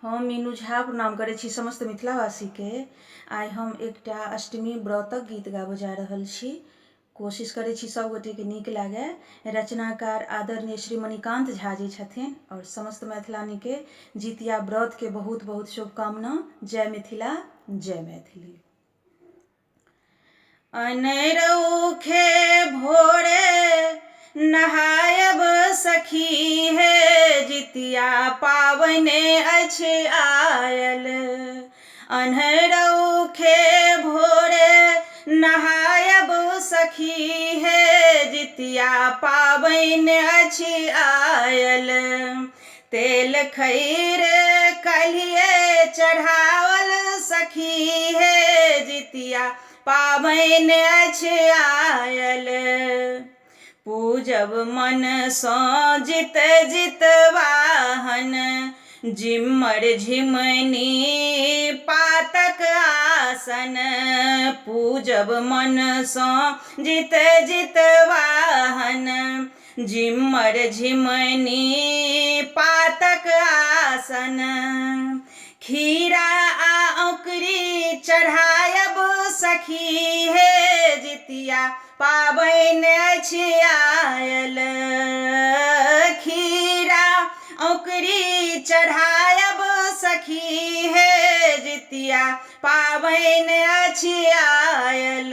हम मीनू झा प्रणाम करै छी समस्त मिथिलावासी के। आइ हम एकटा अष्टमी व्रतक गीत गाबऽ जा रहल छी। कोशिश करै छी सब गोटे के नीक लागे। रचनाकार आदरणीय श्री मणिकांत झा जी छथिन और समस्त मैथिलानी के जितिया व्रत के बहुत बहुत शुभकामना। जय मिथिला, जय मैथिली। अनरौखे भोरे नहायब सखी हे, जितिया पावने अछि आयल। अनरौखे भोरे नहायब सखी हे, जितिया पावने अछि आयल। तेल खैर कलिए चढ़ावल सखी हे, जितिया पावनि अछि आयल। पूजब मन सँ जित जितवाहन, जिम्मर झिमनी पातक आसन। पूजब मन सँ जित जितवाहन, जिम्मर झिमनी पातक आसन। खीरा आ औकरी चढ़ायब सखी हे, जितिया पावनि अछि आयल। खीरा औकरी चढ़ायब सखी हे, जितिया पावनि अछि आयल।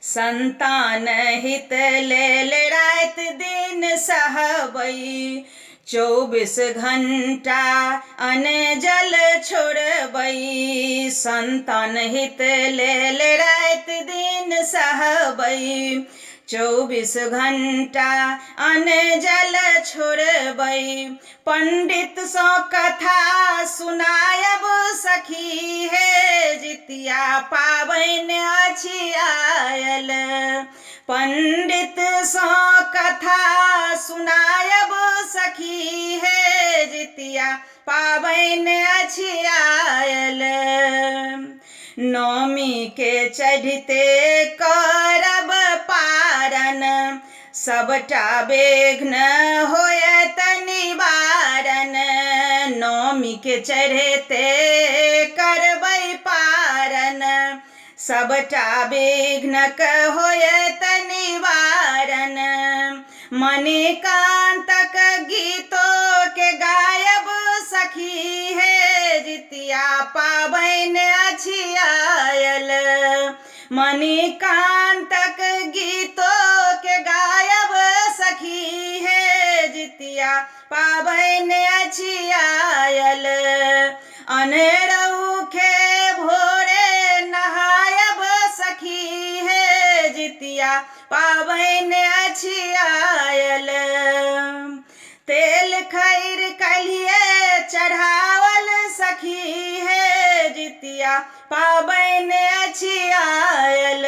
संतान हित लेल राति दिन सहबै, 24 घंटा अन्न जल छोड़बै। संतान हित लेल राति दिन सहबै, 24 घंटा अन्न जल छोड़बै। पंडित सँ कथा सुनायब सखी हे, जितिया पावनि अछि आयल। पंडित सँ कथा सुनायब सखी हे, जितिया पावनि अछि आयल। नौमी के चढ़िते करब पारन, सबटा विघ्न होयत निवारण। नौमी के चढ़िते करबै पारन, सबटा विघ्नक होयत निवारण। मणिकांतक गीतो के गायब सखी हे, जितिया पावनि अछि आयल। मणिकांतक गीतो के गायब सखी हे, जितिया पावनि अछि आयल। अनरौखे भोरे नहायब सखी हे, जितिया पावनि अछि आयल। तेल खैर कलिए चढ़ावल सखी हे, जितिया पावनि अछि आयल।